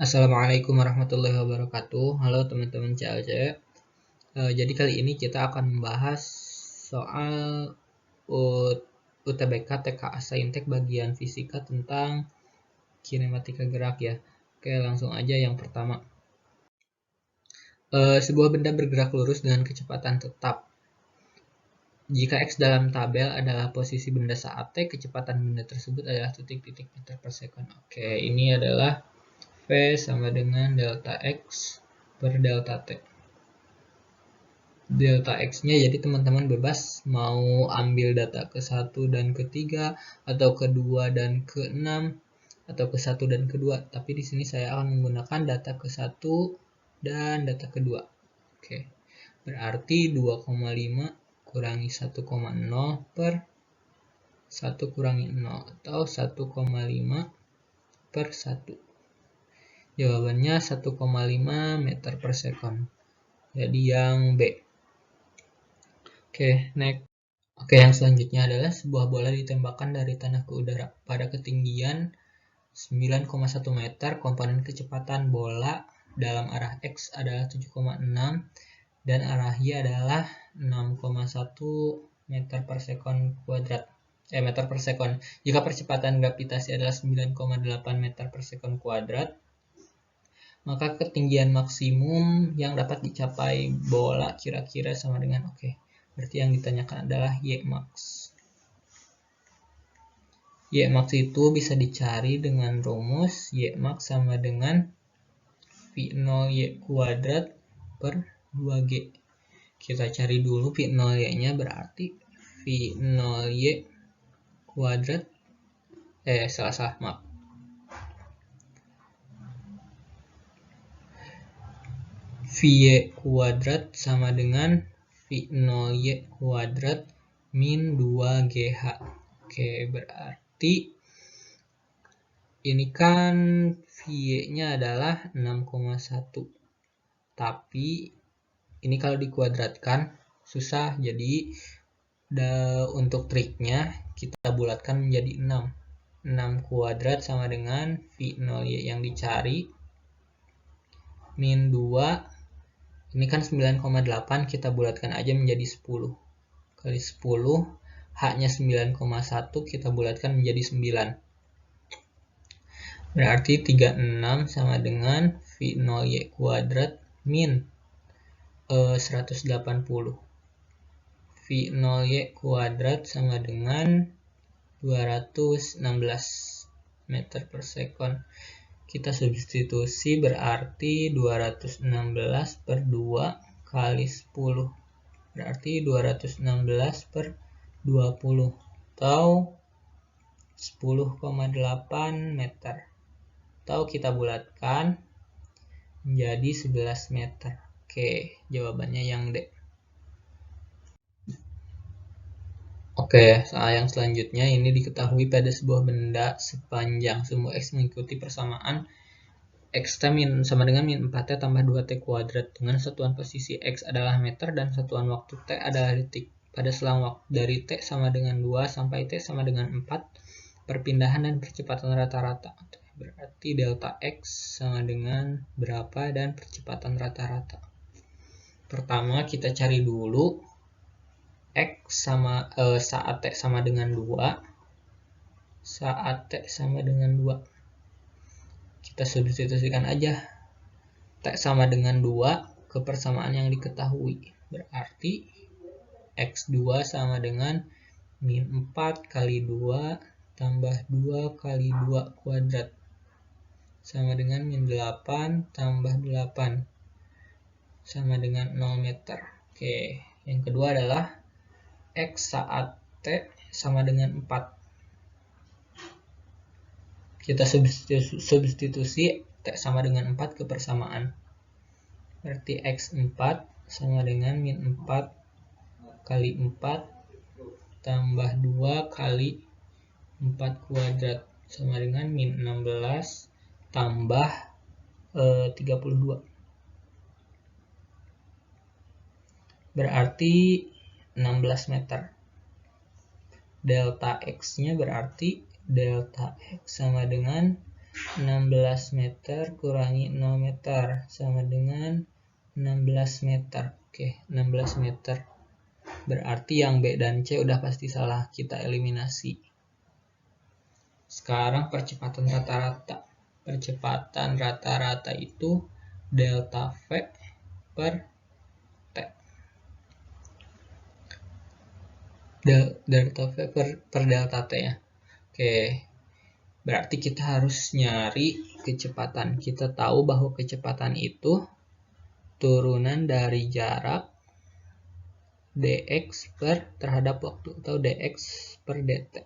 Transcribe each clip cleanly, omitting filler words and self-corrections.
Assalamualaikum warahmatullahi wabarakatuh. Halo teman-teman CLC. Jadi kali ini kita akan membahas soal UTBK TKA Saintek bagian fisika tentang kinematika gerak ya. Oke, langsung aja yang pertama. Sebuah benda bergerak lurus dengan kecepatan tetap. Jika X dalam tabel adalah posisi benda saat T, kecepatan benda tersebut adalah titik-titik meter per second. Oke, ini adalah V sama dengan delta X per delta T. Delta X-nya jadi teman-teman bebas mau ambil data ke-1 dan ke-3 atau ke-2 dan ke-6 atau ke-1 dan ke-2. Tapi di sini saya akan menggunakan data ke-1 dan data ke-2. Oke. Berarti 2,5 kurangi 1,0 per 1 kurangi 0 atau 1,5 per 1. Jawabannya 1,5 meter per second. Jadi yang B. Oke, next. Oke, yang selanjutnya adalah sebuah bola ditembakkan dari tanah ke udara pada ketinggian 9,1 meter. Komponen kecepatan bola dalam arah X adalah 7,6 dan arah Y adalah 6,1 meter per sekon kuadrat. Meter per sekon. Jika percepatan gravitasi adalah 9,8 meter per sekon kuadrat, maka ketinggian maksimum yang dapat dicapai bola kira-kira sama dengan berarti yang ditanyakan adalah Ymax. Ymax itu bisa dicari dengan rumus Ymax sama dengan V0Y kuadrat per 2G. Kita cari dulu V0Y-nya, berarti V0Y kuadrat maaf. Vy kuadrat sama dengan V0Y kuadrat min 2GH. Oke, berarti ini kan Vy-nya adalah 6,1. Tapi ini kalau dikuadratkan susah, jadi untuk triknya kita bulatkan menjadi 6. 6 kuadrat sama dengan V0Y yang dicari min 2. Ini kan 9,8, kita bulatkan aja menjadi 10. Kali 10, H-nya 9,1, kita bulatkan menjadi 9. Berarti 36 sama dengan V0Y kuadrat min 180. V0Y kuadrat sama dengan 216 meter per sekon. Kita substitusi, berarti 216 per 2 kali 10. Berarti 216 per 20 atau 10,8 meter. Atau kita bulatkan menjadi 11 meter. Oke, jawabannya yang D. Oke, soal yang selanjutnya ini diketahui pada sebuah benda sepanjang sumbu X mengikuti persamaan X sama dengan min 4T tambah 2T kuadrat dengan satuan posisi X adalah meter dan satuan waktu T adalah detik. Pada selang waktu dari T sama dengan 2 sampai T sama dengan 4, perpindahan dan percepatan rata-rata. Berarti delta X sama dengan berapa dan percepatan rata-rata. Pertama kita cari dulu X sama saat T sama dengan 2. Saat T sama dengan 2. Kita substitusikan aja T sama dengan 2 ke persamaan yang diketahui. Berarti X2 sama dengan min 4 kali 2 tambah 2 kali 2 kuadrat sama dengan min 8 tambah 8 sama dengan 0 meter. Oke, yang kedua adalah X saat T sama dengan 4. Kita substitusi T sama dengan 4 ke persamaan. Berarti X4 sama dengan min 4 kali 4 tambah 2 kali 4 kuadrat sama dengan min 16 tambah 32. Berarti 16 meter. Delta X-nya berarti delta X sama dengan 16 meter kurangi 0 meter sama dengan 16 meter. Oke, 16 meter. Berarti yang B dan C udah pasti salah, kita eliminasi. Sekarang percepatan rata-rata. Percepatan rata-rata itu delta V per T. Delta V per delta T ya. Oke, berarti kita harus nyari kecepatan. Kita tahu bahwa kecepatan itu turunan dari jarak dx per terhadap waktu atau dx per dt.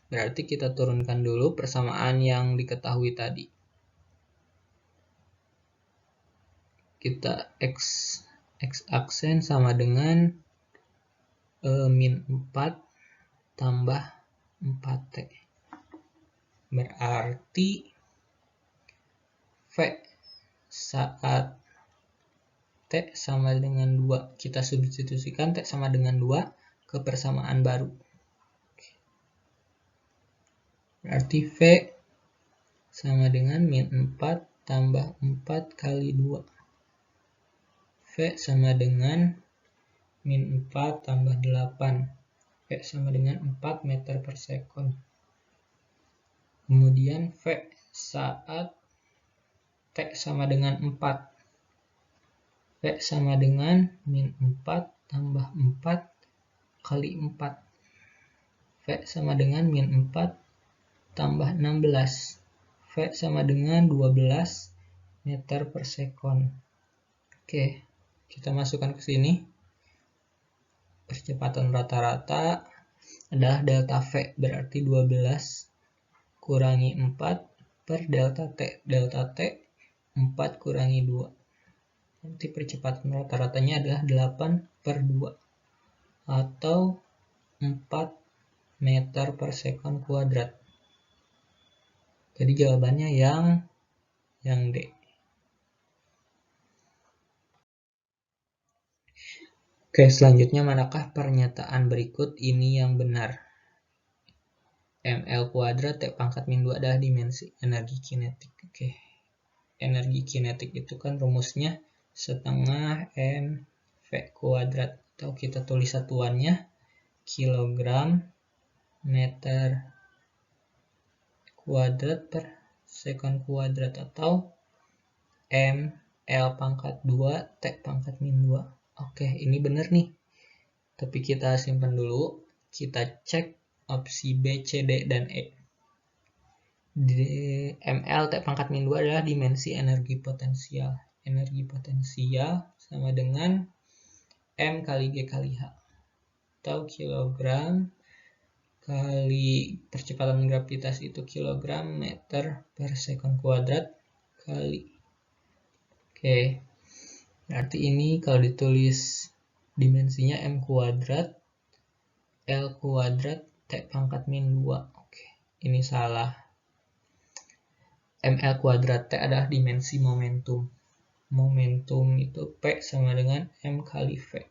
Berarti kita turunkan dulu persamaan yang diketahui tadi. Kita x aksen sama dengan min 4 tambah 4t. Berarti V saat T sama dengan 2. Kita substitusikan T sama dengan 2 ke persamaan baru. Berarti V sama dengan min 4 tambah 4 kali 2. V sama dengan min 4 tambah 8. V sama dengan 4 meter per sekon. Kemudian V saat T sama dengan 4. V sama dengan min 4 tambah 4 kali 4. V sama dengan min 4 tambah 16. V sama dengan 12 meter per sekon. Oke, kita masukkan ke sini. Percepatan rata-rata adalah delta V, berarti 12 kurangi 4 per delta T. Delta T 4 kurangi 2. Nanti percepatan rata-ratanya adalah 8 per 2 atau 4 meter per sekon kuadrat. Jadi jawabannya yang D. Oke, selanjutnya manakah pernyataan berikut ini yang benar? ml kuadrat T pangkat min 2 adalah dimensi energi kinetik. Oke. Energi kinetik itu kan rumusnya setengah mv kuadrat, atau kita tulis satuannya kilogram meter kuadrat per sekon kuadrat, atau ml pangkat 2 T pangkat min 2. Oke, ini benar nih. Tapi kita simpan dulu. Kita cek opsi B, C, D, dan E. ml T pangkat min 2 adalah dimensi energi potensial. Energi potensial sama dengan M kali G kali H. Atau kilogram kali percepatan gravitasi itu kilogram meter per sekon kuadrat kali. Oke, berarti ini kalau ditulis dimensinya M kuadrat L kuadrat T pangkat min 2. Oke, ini salah. ml kuadrat T adalah dimensi momentum. Momentum itu P sama dengan M kali V.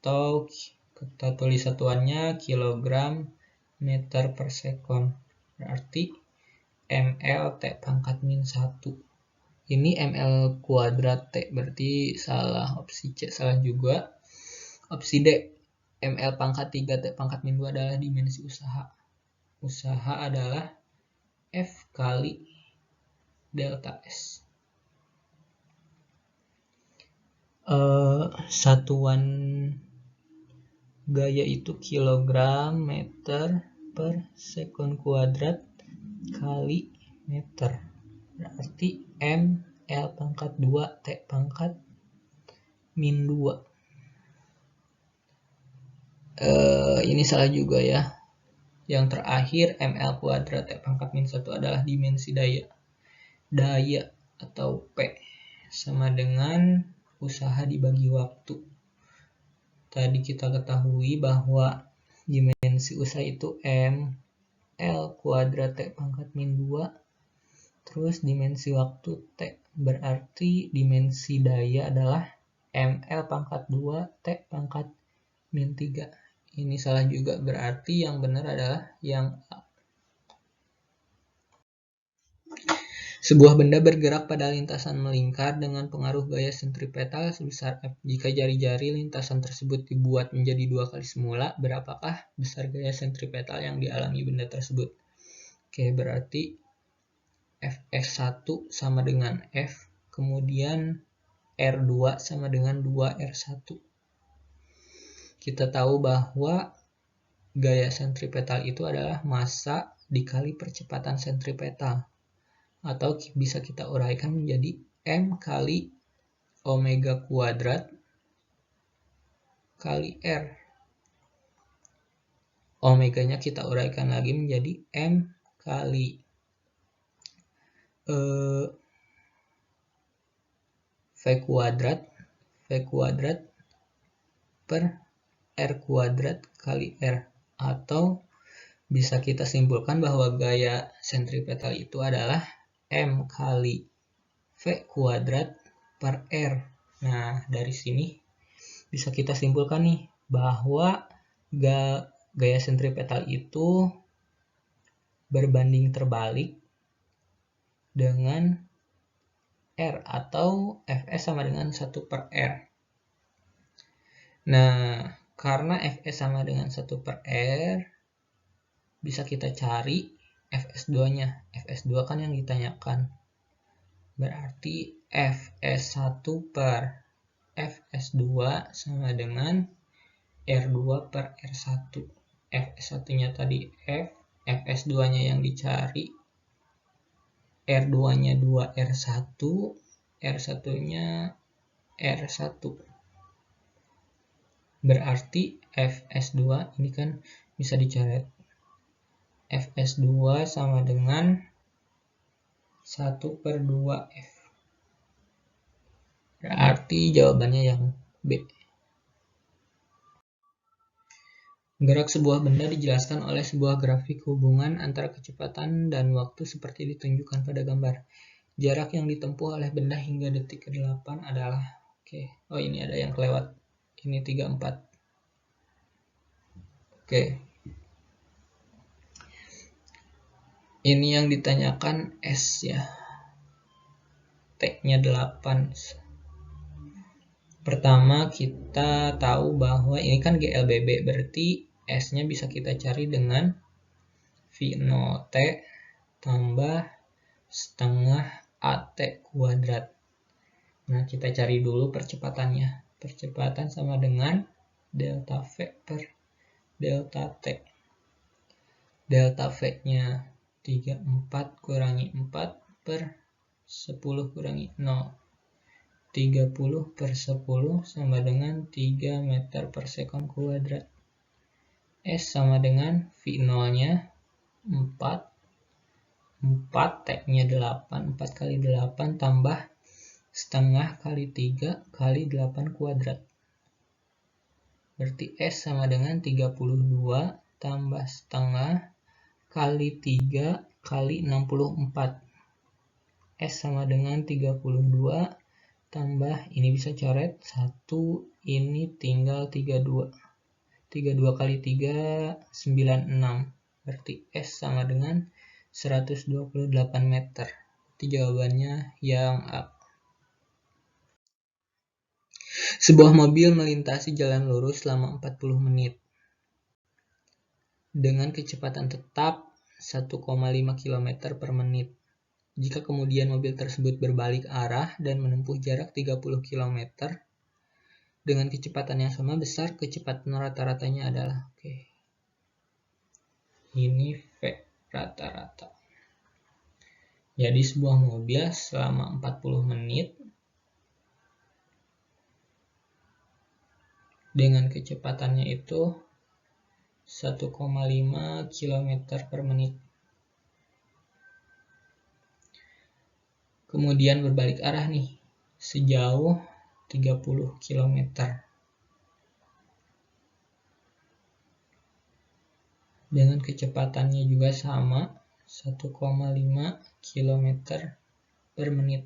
Atau kita tulis satuannya kilogram meter per sekon. Berarti ml T pangkat min 1. Ini ml kuadrat T, berarti salah. Opsi C salah juga. Opsi D, ml pangkat 3 T pangkat min 2 adalah dimensi usaha. Usaha adalah F kali delta S. Satuan gaya itu kilogram meter per sekon kuadrat kali meter. Berarti M L pangkat 2 T pangkat min 2. Ini salah juga ya. Yang terakhir ml kuadrat T pangkat min 1 adalah dimensi daya. Daya atau P sama dengan usaha dibagi waktu. Tadi kita ketahui bahwa dimensi usaha itu M L kuadrat T pangkat min 2. Terus dimensi waktu T. Berarti dimensi daya adalah ml pangkat 2 T pangkat min 3. Ini salah juga, berarti yang benar adalah yang A. Sebuah benda bergerak pada lintasan melingkar dengan pengaruh gaya sentripetal sebesar F. Jika jari-jari lintasan tersebut dibuat menjadi 2 kali semula, berapakah besar gaya sentripetal yang dialami benda tersebut? Oke, berarti Fs1 sama dengan F, kemudian R2 sama dengan 2R1. Kita tahu bahwa gaya sentripetal itu adalah massa dikali percepatan sentripetal. Atau bisa kita uraikan menjadi M kali omega kuadrat kali R. Omeganya kita uraikan lagi menjadi M kali V kuadrat per R kuadrat kali R. Atau bisa kita simpulkan bahwa gaya sentripetal itu adalah M kali V kuadrat per R. Nah, dari sini bisa kita simpulkan nih bahwa gaya sentripetal itu berbanding terbalik dengan R atau Fs sama dengan 1 per R. Nah, karena Fs sama dengan 1 per R, bisa kita cari Fs2-nya. Fs2 kan yang ditanyakan. Berarti Fs1 per Fs2 sama dengan R2 per R1. Fs1-nya tadi F, Fs2-nya yang dicari, R2-nya 2R1, R1-nya R1. Berarti Fs2 ini kan bisa dicoret. Fs2 sama dengan 1 per 2F. Berarti jawabannya yang B. Gerak sebuah benda dijelaskan oleh sebuah grafik hubungan antara kecepatan dan waktu seperti ditunjukkan pada gambar. Jarak yang ditempuh oleh benda hingga detik ke-8 adalah... Oh ini ada yang kelewat. Ini 34. Ini yang ditanyakan S ya. T-nya 8. Pertama kita tahu bahwa ini kan GLBB, berarti S-nya bisa kita cari dengan V0T tambah setengah AT kuadrat. Nah, kita cari dulu percepatannya. Percepatan sama dengan delta V per delta T. Delta V-nya 34 kurangi 4 per 10 kurangi 0. 30 per 10 sama dengan 3 meter per sekon kuadrat. S sama dengan V0-nya 4. 4, T-nya 8. 4 kali 8 tambah setengah kali 3 kali 8 kuadrat. Berarti S sama dengan 32 tambah setengah kali 3 kali 64. S sama dengan 32 tambah, ini bisa coret 1, ini tinggal 32. 32 kali 3, 96. Berarti S sama dengan 128 meter. Itu jawabannya yang A. Sebuah mobil melintasi jalan lurus selama 40 menit. Dengan kecepatan tetap 1,5 km per menit. Jika kemudian mobil tersebut berbalik arah dan menempuh jarak 30 km dengan kecepatan yang sama, besar kecepatan rata-ratanya adalah... Ini V rata-rata. Jadi sebuah mobil selama 40 menit dengan kecepatannya itu 1,5 km per menit. Kemudian berbalik arah nih, sejauh 30 km. Dengan kecepatannya juga sama, 1,5 km per menit.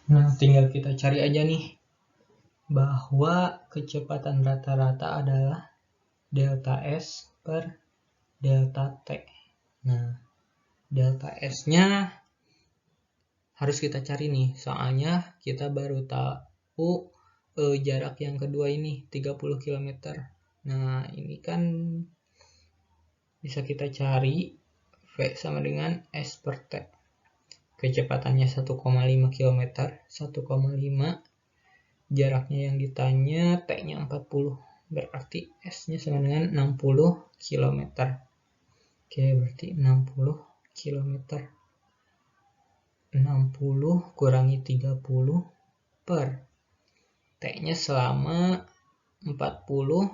Nah, tinggal kita cari aja nih bahwa kecepatan rata-rata adalah delta S per delta T. Nah, delta S-nya harus kita cari nih, soalnya kita baru tahu jarak yang kedua ini 30 km. Nah, ini kan bisa kita cari V sama dengan S per T. Kecepatannya 1,5 km, 1,5. Jaraknya yang ditanya, T-nya 40. Berarti S-nya sama dengan 60 km. Oke, berarti 60 km. 60 kurangi 30 per T-nya selama 40.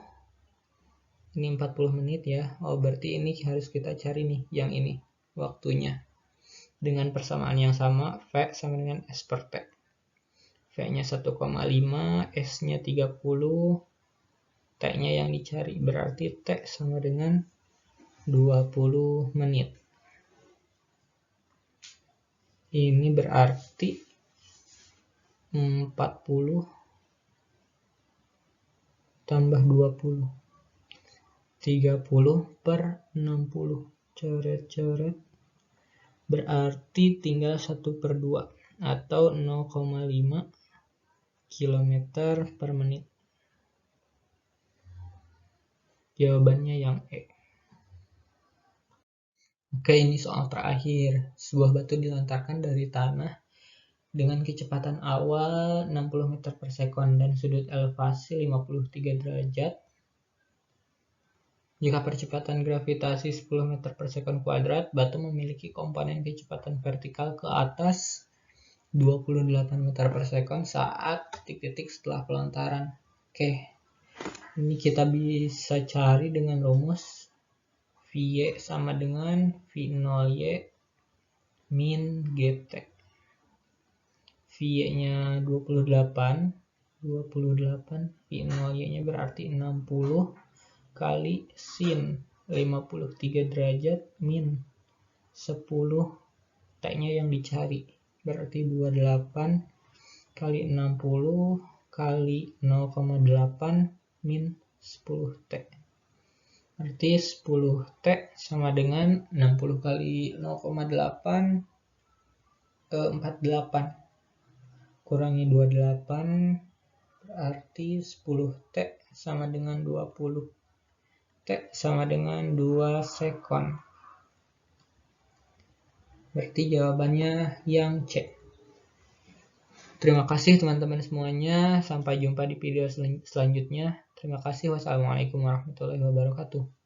Ini 40 menit ya. Oh, berarti ini harus kita cari nih, yang ini, waktunya. Dengan persamaan yang sama, V sama dengan S per T. V-nya 1,5, S-nya 30, T-nya yang dicari. Berarti T sama dengan 20 menit. Ini berarti 40 tambah 20. 30 per 60. Coret-coret. Berarti tinggal 1 per 2 atau 0,5 km per menit. Jawabannya yang E. Oke, ini soal terakhir. Sebuah batu dilontarkan dari tanah dengan kecepatan awal 60 meter per sekon dan sudut elevasi 53 derajat. Jika percepatan gravitasi 10 meter per sekon kuadrat, batu memiliki komponen kecepatan vertikal ke atas 28 meter per sekon saat titik-titik setelah pelontaran. Oke, ini kita bisa cari dengan rumus Vy sama dengan V0y min Gt. Vy-nya 28, V0y-nya berarti 60 kali sin 53 derajat min 10, T-nya yang dicari. Berarti 28 kali 60 kali 0,8 min 10T. Berarti 10T sama dengan 60 kali 0,8, 48. Kurangi 28, berarti 10T sama dengan 20. T sama dengan 2 sekon. Berarti jawabannya yang C. Terima kasih teman-teman semuanya. Sampai jumpa di video selanjutnya. Terima kasih. Wassalamualaikum warahmatullahi wabarakatuh.